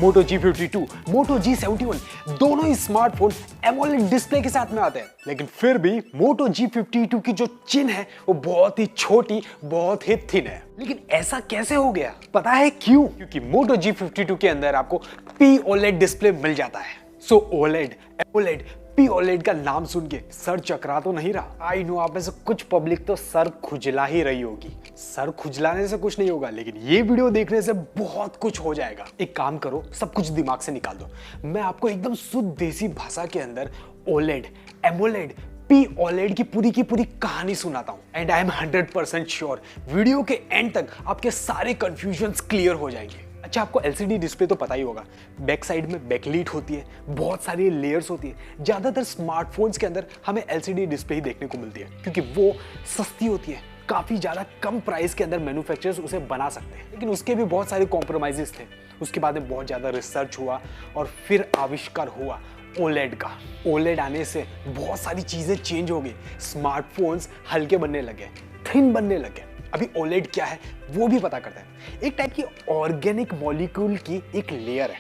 मोटो G52, मोटो G71 दोनों ही smartphone AMOLED display के साथ में आते हैं, लेकिन फिर भी मोटो G52 की जो चिन है वो बहुत ही छोटी, बहुत ही थिन है। लेकिन ऐसा कैसे हो गया? पता है क्यों? क्योंकि मोटो G52 के अंदर आपको POLED डिस्प्ले मिल जाता है। सो OLED, AMOLED, POLED का नाम सुन के सर चकरा तो नहीं रहा? आई नो आप में से कुछ पब्लिक तो सर खुजला ही रही होगी। सर खुजलाने से कुछ नहीं होगा, लेकिन ये वीडियो देखने से बहुत कुछ हो जाएगा। एक काम करो, सब कुछ दिमाग से निकाल दो। मैं आपको एकदम शुद्ध देसी भाषा के अंदर OLED, AMOLED, POLED की पूरी कहानी सुनाता हूं। And I am 100% sure video के एंड तक आपके सारे कंफ्यूजन्स क्लियर हो जाएंगे। अच्छा, आपको LCD डिस्प्ले तो पता ही होगा, बैक साइड में बैकलीट होती है, बहुत सारी लेयर्स होती है। ज़्यादातर स्मार्टफोन्स के अंदर हमें LCD डिस्प्ले ही देखने को मिलती है क्योंकि वो सस्ती होती है, काफ़ी ज़्यादा कम प्राइस के अंदर मैन्युफैक्चरर्स उसे बना सकते हैं। लेकिन उसके भी बहुत सारे कॉम्प्रोमाइज़ेस थे। उसके बाद में बहुत ज़्यादा रिसर्च हुआ और फिर आविष्कार हुआ OLED का। OLED आने से बहुत सारी चीज़ें चेंज हो गई। स्मार्टफोन्स हल्के बनने लगे, थिन बनने लगे। अभी OLED क्या है वो भी पता करते हैं। एक टाइप की ऑर्गेनिक मॉलिक्यूल की एक लेयर है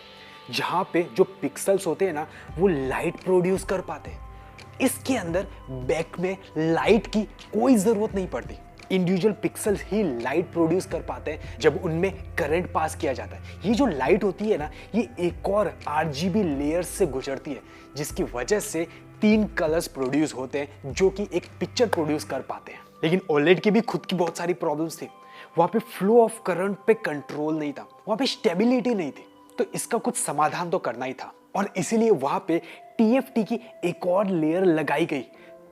जहाँ पे जो पिक्सल्स होते हैं ना वो लाइट प्रोड्यूस कर पाते हैं। इसके अंदर बैक में लाइट की कोई ज़रूरत नहीं पड़ती। इंडिविजुअल पिक्सल्स ही लाइट प्रोड्यूस कर पाते हैं जब उनमें करंट पास किया जाता है। ये जो लाइट होती है ना, ये एक और RGB लेयर से गुजरती है जिसकी वजह से 3 कलर्स प्रोड्यूस होते हैं जो कि एक पिक्चर प्रोड्यूस कर पाते हैं। लेकिन OLED की भी खुद की बहुत सारी प्रॉब्लम्स थी। वहाँ पे फ्लो ऑफ करंट पे कंट्रोल नहीं था, वहाँ पे स्टेबिलिटी नहीं थी, तो इसका कुछ समाधान तो करना ही था। और इसीलिए वहाँ पे TFT की एक और लेयर लगाई गई,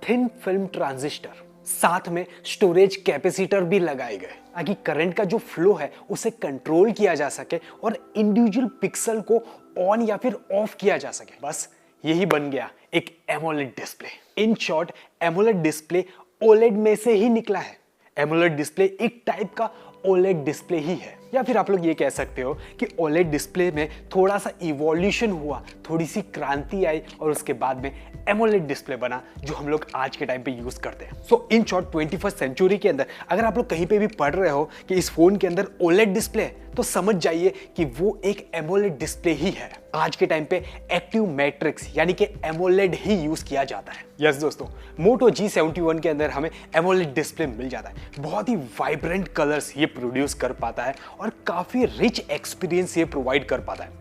थिन फिल्म ट्रांजिस्टर। साथ में स्टोरेज कैपेसिटर भी लगाए गए ताकि करंट का जो फ्लो है उसे कंट्रोल किया जा सके और इंडिविजुअल पिक्सल को ऑन या फिर ऑफ किया जा सके। बस यही बन गया एक AMOLED display. In short, AMOLED display OLED में से ही निकला है। एमोलेड डिस्प्ले एक टाइप का OLED डिस्प्ले ही है, या फिर आप लोग ये कह सकते हो कि OLED डिस्प्ले में थोड़ा सा इवोल्यूशन हुआ, थोड़ी सी क्रांति आई और उसके बाद में एमोलेड डिस्प्ले बना जो हम लोग आज के टाइम पे यूज करते हैं। सो इन शॉर्ट 21st सेंचुरी के अंदर अगर आप लोग कहीं पे भी पढ़ रहे हो कि इस फोन के अंदर OLED डिस्प्ले है तो समझ जाइए कि वो एक एमोलेड डिस्प्ले ही है। आज के टाइम पे एक्टिव मैट्रिक्स यानी कि एमोलेड ही यूज किया जाता है। यस दोस्तों, मोटो G71 के अंदर हमें एमोलेड डिस्प्ले मिल जाता है। बहुत ही वाइब्रेंट कलर्स ये प्रोड्यूस कर पाता है और काफी रिच एक्सपीरियंस ये प्रोवाइड कर पाता है।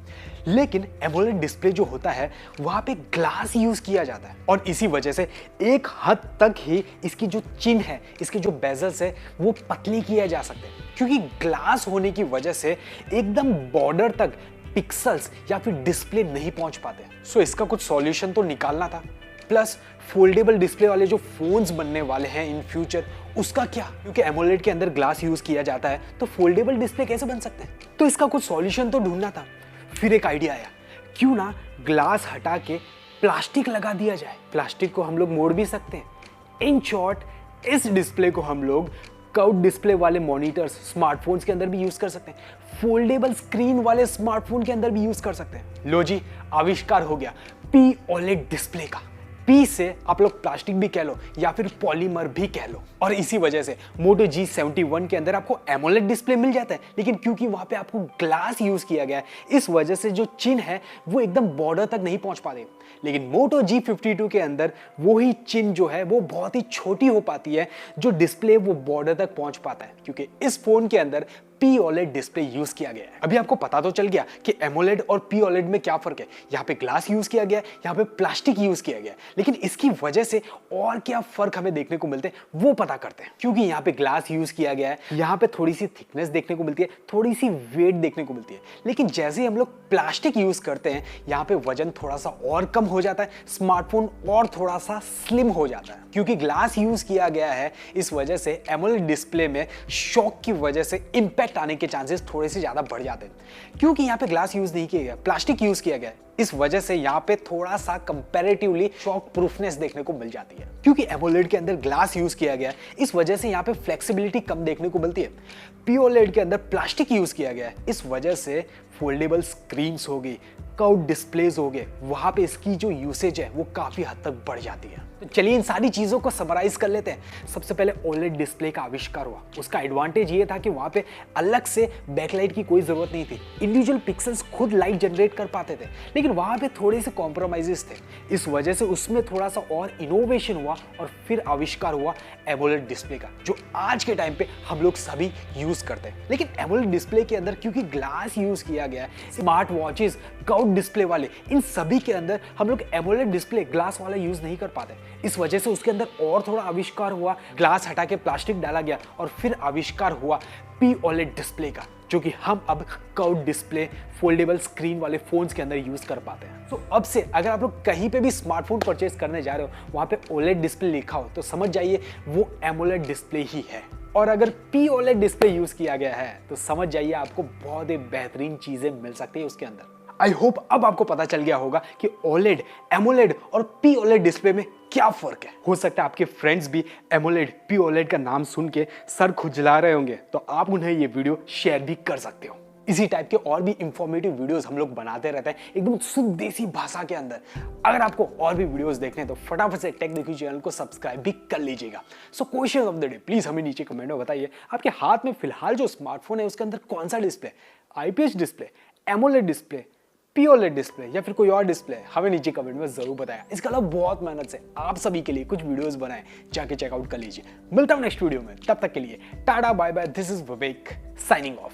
लेकिन एमोलेड डिस्प्ले जो होता है वहां पे ग्लास यूज किया जाता है और इसी वजह से एक हद तक ही इसकी जो चिन है, इसके जो बेजल्स है वो पतली किए जा सकते हैं क्योंकि ग्लास होने की वजह से एकदम बॉर्डर तक पिक्सल्स या फिर डिस्प्ले नहीं पहुंच पाते। सो इसका कुछ सॉल्यूशन तो निकालना था। प्लस फोल्डेबल डिस्प्ले वाले जो फोन्स बनने वाले हैं इन फ्यूचर, उसका क्या? क्योंकि एमोलेड के अंदर ग्लास यूज किया जाता है तो फोल्डेबल डिस्प्ले कैसे बन सकते हैं? तो इसका कुछ सॉल्यूशन तो ढूंढना था। फिर एक आइडिया आया, क्यों ना ग्लास हटा के प्लास्टिक लगा दिया जाए। प्लास्टिक को हम लोग मोड़ भी सकते हैं। इन शॉर्ट, इस डिस्प्ले को हम लोग कर्व डिस्प्ले वाले मॉनिटर्स, स्मार्टफोन्स के अंदर भी यूज कर सकते हैं। फोल्डेबल स्क्रीन वाले स्मार्टफोन के अंदर भी यूज कर सकते हैं। लो जी, आविष्कार हो गया POLED डिस्प्ले का। P से आप लोग प्लास्टिक भी कह लो या फिर पॉलीमर भी कह लो। और इसी वजह से मोटो G71 के अंदर आपको एमोलेड डिस्प्ले मिल जाता है, लेकिन क्योंकि वहां पे आपको ग्लास यूज किया गया है इस वजह से जो चिन है वो एकदम बॉर्डर तक नहीं पहुंच पाते। लेकिन मोटो G52 के अंदर वो ही चिन जो है वो बहुत ही छोटी हो पाती है, जो डिस्प्ले वो बॉर्डर तक पहुंच पाता है क्योंकि इस फोन के अंदर POLED डिस्प्ले यूज किया गया है। अभी आपको पता तो चल गया कि एमोलेड और POLED में क्या फर्क है। यहाँ पे ग्लास यूज किया गया है, यहाँ पे प्लास्टिक यूज किया गया है, लेकिन इसकी वजह से और क्या फर्क हमें देखने को मिलते हैं वो पता करते हैं। क्योंकि यहाँ पे ग्लास यूज किया गया है, यहाँ पे थोड़ी सी थिकनेस देखने को मिलती है, थोड़ी सी वेट देखने को मिलती है। लेकिन जैसे ही हम लोग प्लास्टिक यूज करते हैं यहाँ पे वजन थोड़ा सा और कम हो जाता है, स्मार्टफोन और थोड़ा सा स्लिम हो जाता है। क्योंकि ग्लास यूज किया गया है इस वजह से एमोलेड डिस्प्ले में शॉक की वजह से इंपैक्ट आने के चांसेस थोड़े से ज्यादा बढ़ जाते हैं। क्योंकि यहाँ पे ग्लास यूज नहीं किया गया, प्लास्टिक यूज किया गया है, इस वजह से यहाँ पे थोड़ा सा कंपैरेटिवली शॉक प्रूफनेस देखने को मिल जाती है। क्योंकि एमोलेड के अंदर ग्लास यूज किया गया है इस वजह से यहाँ पे फ्लेक्सिबिलिटी कम देखने को मिलती है। POLED के अंदर प्लास्टिक यूज किया गया है इस वजह से फोल्डेबल स्क्रीन्स हो गई, कर्व डिस्प्लेज हो गए, वहां पे इसकी जो यूसेज है वो काफी हद तक बढ़ जाती है। तो चलिए इन सारी चीजों को समराइज कर लेते हैं। सबसे पहले ओलेड डिस्प्ले का आविष्कार हुआ। उसका एडवांटेज ये था कि वहां पे अलग से बैकलाइट की कोई जरूरत नहीं थी, इंडिविजुअल पिक्सल्स खुद लाइट जनरेट कर पाते थे। लेकिन वहां पे थोड़े से कॉम्प्रोमाइजेस थे, इस वजह से उसमें थोड़ा सा और इनोवेशन हुआ और फिर आविष्कार हुआ एमोलेड डिस्प्ले का, जो आज के टाइम पे हम लोग सभी यूज करते हैं। लेकिन एमोलेड डिस्प्ले के अंदर क्योंकि ग्लास यूज किया गया है, स्मार्ट वॉचेस, कर्व्ड डिस्प्ले वाले, इन सभी के अंदर हम लोग एमोलेड डिस्प्ले ग्लास वाला यूज नहीं कर पाते। इस वजह से उसके अंदर और थोड़ा आविष्कार हुआ, ग्लास हटा के प्लास्टिक डाला गया और फिर आविष्कार हुआ पी ओलेड डिस्प्ले का, जो कि हम अब कर्व्ड डिस्प्ले फोल्डेबल स्क्रीन वाले फोन्स के अंदर यूज कर पाते हैं। तो अब से अगर आप लोग कहीं पे भी स्मार्टफोन परचेज करने जा रहे हो, वहां पे ओलेड डिस्प्ले लिखा हो तो समझ जाइए वो एमोलेड डिस्प्ले ही है। और अगर पी ओलेड डिस्प्ले यूज किया गया है तो समझ जाइए आपको बहुत ही बेहतरीन चीजें मिल सकती है उसके अंदर। आई होप अब आपको पता चल गया होगा कि ओलेड, एमोलेड और पी ओलेड डिस्प्ले में क्या फर्क है। हो सकता है आपके फ्रेंड्स भी एमोलेड, पी ओलेड का नाम सुन के सर खुजला रहे होंगे, तो आप उन्हें ये वीडियो शेयर भी कर सकते हो। इसी टाइप के और भी इंफॉर्मेटिव वीडियोस हम लोग बनाते रहते हैं एकदम शुद्ध देसी भाषा के अंदर। अगर आपको और भी वीडियोस देखने हैं तो फटाफट से टेक देखिए चैनल को सब्सक्राइब भी कर लीजिएगा। So question of the day please हमें नीचे कमेंट में बताइए, आपके हाथ में फिलहाल जो स्मार्टफोन है उसके अंदर कौन सा display, IPS display, AMOLED display, P OLED display या फिर कोई और डिस्प्ले, हमें नीचे कमेंट में जरूर बताया। इसके अलावा बहुत मेहनत से आप सभी के लिए कुछ वीडियोस बनाए, जाके चेकआउट कर लीजिए। मिलता हूं नेक्स्ट वीडियो में, तब तक के लिए tata bye bye. This is Vivek signing of.